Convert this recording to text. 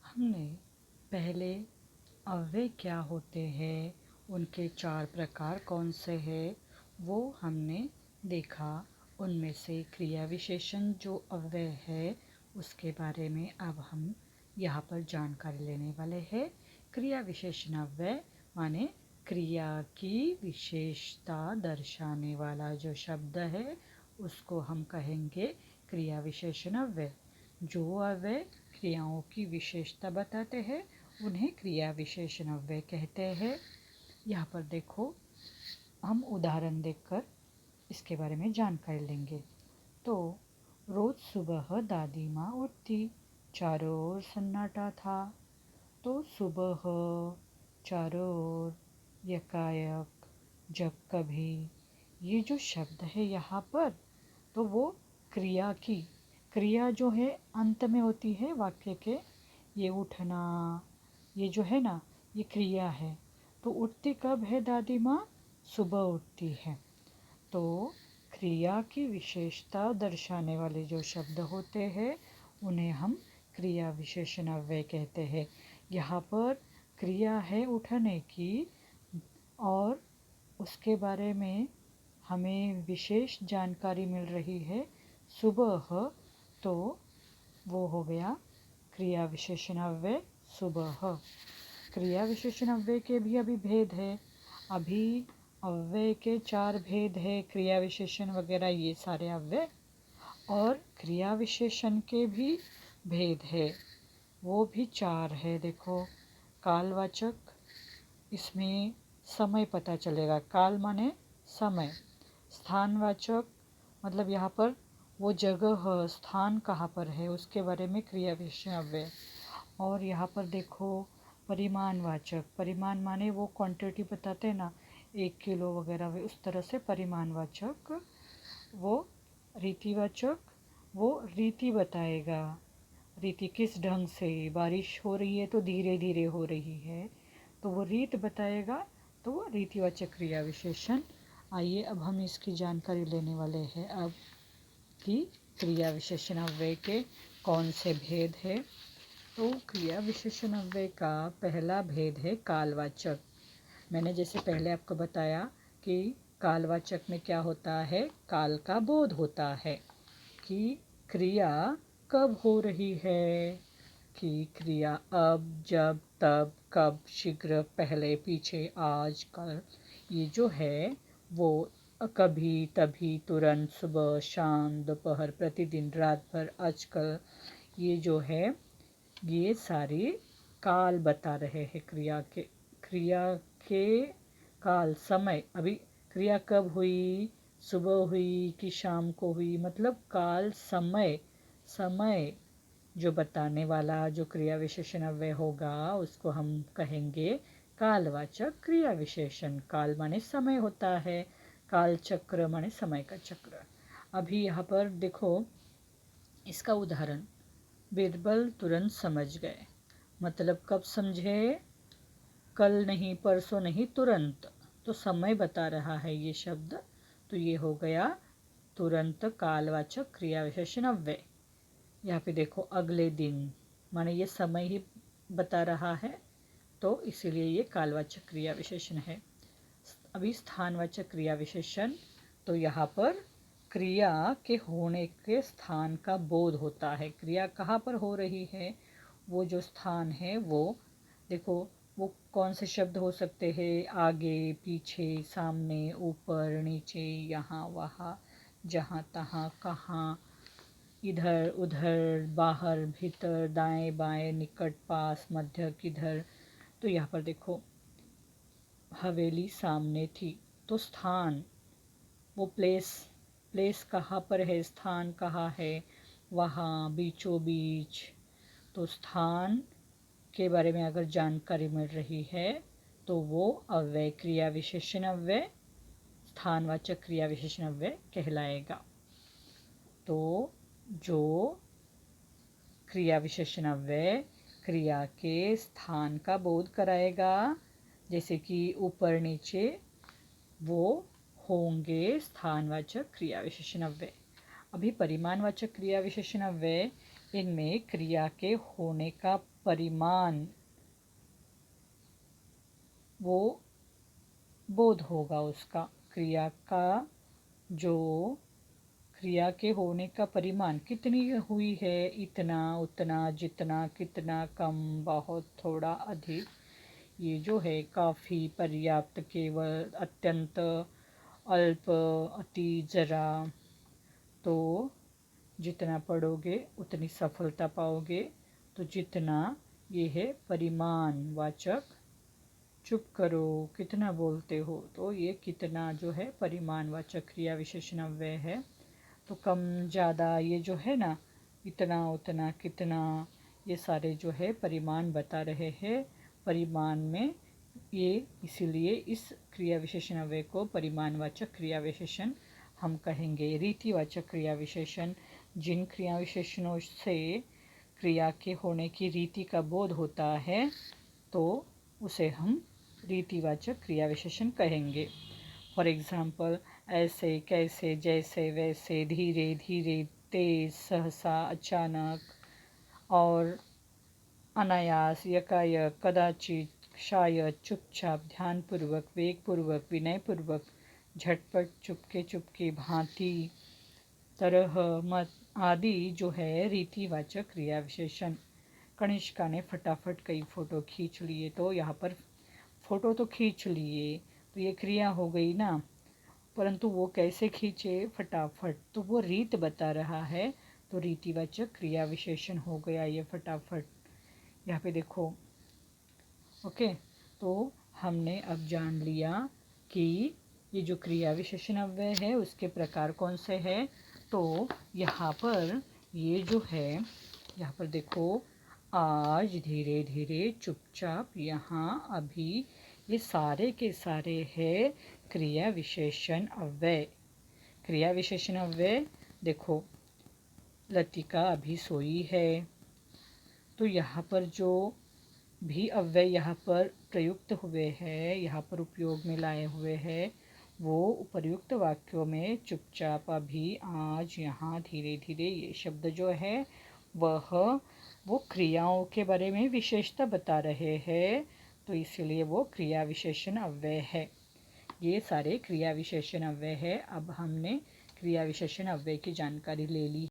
हमने पहले अव्यय क्या होते हैं, उनके 4 प्रकार कौन से हैं, वो हमने देखा। उनमें से क्रिया विशेषण जो अव्यय है उसके बारे में अब हम यहाँ पर जानकारी लेने वाले हैं। क्रिया विशेषण अव्यय माने क्रिया की विशेषता दर्शाने वाला जो शब्द है उसको हम कहेंगे क्रिया विशेषण अव्यय। जो अव्यय क्रियाओं की विशेषता बताते हैं उन्हें क्रिया विशेषण अव्यय कहते हैं। यहाँ पर देखो, हम उदाहरण देखकर इसके बारे में जानकारी लेंगे। तो रोज सुबह दादी माँ उठती, चारों ओर सन्नाटा था। तो सुबह, चारों ओर, यकायक, जब कभी, ये जो शब्द है यहाँ पर, तो वो क्रिया जो है अंत में होती है वाक्य के। ये उठना, ये जो है ना, ये क्रिया है। तो उठती कब है दादी माँ? सुबह उठती है। तो क्रिया की विशेषता दर्शाने वाले जो शब्द होते हैं उन्हें हम क्रिया विशेषण अव्यय कहते हैं। यहाँ पर क्रिया है उठने की और उसके बारे में हमें विशेष जानकारी मिल रही है सुबह, तो वो हो गया क्रिया विशेषण अव्यय सुबह। क्रिया विशेषण अव्यय के भी अभी भेद है। अभी अव्यय के 4 भेद है, क्रिया विशेषण वगैरह ये सारे अव्यय। और क्रिया विशेषण के भी भेद है, वो भी 4 है। देखो, कालवाचक, इसमें समय पता चलेगा, काल माने समय। स्थानवाचक मतलब यहाँ पर वो जगह, स्थान कहाँ पर है उसके बारे में क्रिया विशेषण अव्यय। और यहाँ पर देखो परिमाणवाचक, परिमाण माने वो क्वांटिटी बताते हैं ना, 1 किलो वगैरह, उस तरह से परिमाणवाचक। वो रीतिवाचक, वो रीति बताएगा, रीति किस ढंग से बारिश हो रही है तो धीरे धीरे हो रही है, तो वो रीत बताएगा, तो वो रीतिवाचक क्रिया विशेषण। आइए अब हम इसकी जानकारी लेने वाले हैं अब कि क्रिया विशेषण अव्यय के कौन से भेद है। तो क्रिया विशेषण अव्यय का पहला भेद है कालवाचक। मैंने जैसे पहले आपको बताया कि कालवाचक में क्या होता है, काल का बोध होता है कि क्रिया कब हो रही है, कि क्रिया अब, जब, तब, कब, शीघ्र, पहले, पीछे, आज, कल, ये जो है वो कभी, तभी, तुरंत, सुबह, शाम, दोपहर, प्रतिदिन, रात भर, आजकल, ये जो है ये सारी काल बता रहे हैं क्रिया के काल, समय। अभी क्रिया कब हुई, सुबह हुई कि शाम को हुई, मतलब काल, समय जो बताने वाला जो क्रिया विशेषण अव्यय होगा उसको हम कहेंगे कालवाचक क्रिया विशेषण। काल माने समय होता है, काल चक्र माने समय का चक्र। अभी यहाँ पर देखो इसका उदाहरण, बीरबल तुरंत समझ गए, मतलब कब समझे, कल नहीं, परसों नहीं, तुरंत। तो समय बता रहा है ये शब्द, तो ये हो गया तुरंत कालवाचक क्रिया विशेषण अव्यय। यहाँ पे देखो अगले दिन, माने ये समय ही बता रहा है, तो इसीलिए ये कालवाचक क्रिया विशेषण है। अभी स्थानवाचक क्रिया विशेषण, तो यहाँ पर क्रिया के होने के स्थान का बोध होता है। क्रिया कहाँ पर हो रही है, वो जो स्थान है वो देखो, वो कौन से शब्द हो सकते हैं, आगे, पीछे, सामने, ऊपर, नीचे, यहाँ, वहाँ, जहाँ तहाँ, कहाँ, इधर उधर, बाहर, भीतर, दाएं बाएं, निकट, पास, मध्य, किधर। तो यहाँ पर देखो हवेली सामने थी, तो स्थान, वो प्लेस कहाँ पर है, स्थान कहाँ है, वहाँ, बीचों बीच। तो स्थान के बारे में अगर जानकारी मिल रही है तो वो अव्यय क्रिया विशेषण अव्यय, स्थानवाचक क्रिया विशेषण अव्यय कहलाएगा। तो जो क्रिया विशेषण अव्यय क्रिया के स्थान का बोध कराएगा, जैसे कि ऊपर नीचे, वो होंगे स्थानवाचक क्रिया विशेषण अव्यय। अभी परिमाणवाचक क्रिया विशेषण अव्यय, इनमें क्रिया के होने का परिमाण वो बोध होगा उसका। जो क्रिया के होने का परिमाण कितनी हुई है, इतना, उतना, जितना, कितना, कम, बहुत, थोड़ा, अधिक, ये जो है काफ़ी, पर्याप्त, केवल, अत्यंत, अल्प, अति, जरा। तो जितना पढ़ोगे उतनी सफलता पाओगे। तो जितना, ये है परिमाण वाचक। चुप करो, कितना बोलते हो। तो ये कितना जो है परिमाणवाचक क्रिया विशेषण अव्यय है। तो कम, ज़्यादा, ये जो है ना, इतना, उतना, कितना, ये सारे जो है परिमाण बता रहे हैं परिमाण में। ये इसीलिए इस क्रिया विशेषण अव्यय को परिमाणवाचक क्रिया विशेषण हम कहेंगे। रीतिवाचक क्रिया विशेषण, जिन क्रिया विशेषणों से क्रिया के होने की रीति का बोध होता है तो उसे हम रीतिवाचक क्रिया विशेषण कहेंगे। फॉर एग्जाम्पल, ऐसे, कैसे, जैसे, वैसे, धीरे, धीरे, तेज, सहसा, अचानक, और अनायास, यकायक, कदाचित, शायद, चुपचाप, ध्यानपूर्वक, वेगपूर्वक, विनयपूर्वक, झटपट, चुपके चुपके, भांति, तरह, मत आदि जो है रीतिवाचक क्रिया विशेषण। कनिष्का ने फटाफट कई फ़ोटो खींच लिए। तो यहाँ पर फ़ोटो तो खींच लिए तो ये क्रिया हो गई ना, परंतु वो कैसे खींचे फटाफट, तो वो रीत बता रहा है। तो रीतिवाचक क्रिया विशेषण हो गया ये फटाफट। यहाँ पे देखो। ओके, तो हमने अब जान लिया कि ये जो क्रिया विशेषण अव्यय है उसके प्रकार कौन से हैं। तो यहाँ पर ये जो है, यहाँ पर देखो, आज, धीरे धीरे, चुपचाप, यहाँ, अभी, ये सारे के सारे है क्रिया विशेषण अव्यय। क्रिया विशेषण अव्यय देखो, लतिका अभी सोई है। तो यहाँ पर जो भी अव्यय यहाँ पर प्रयुक्त हुए हैं, यहाँ पर उपयोग में लाए हुए हैं, वो उपर्युक्त वाक्यों में चुपचाप, अभी, आज, यहाँ, धीरे धीरे, ये शब्द जो है वो क्रियाओं के बारे में विशेषता बता रहे हैं। तो इसलिए वो क्रिया विशेषण अव्यय है। ये सारे क्रिया विशेषण अव्यय है। अब हमने क्रिया विशेषण अव्यय की जानकारी ले ली।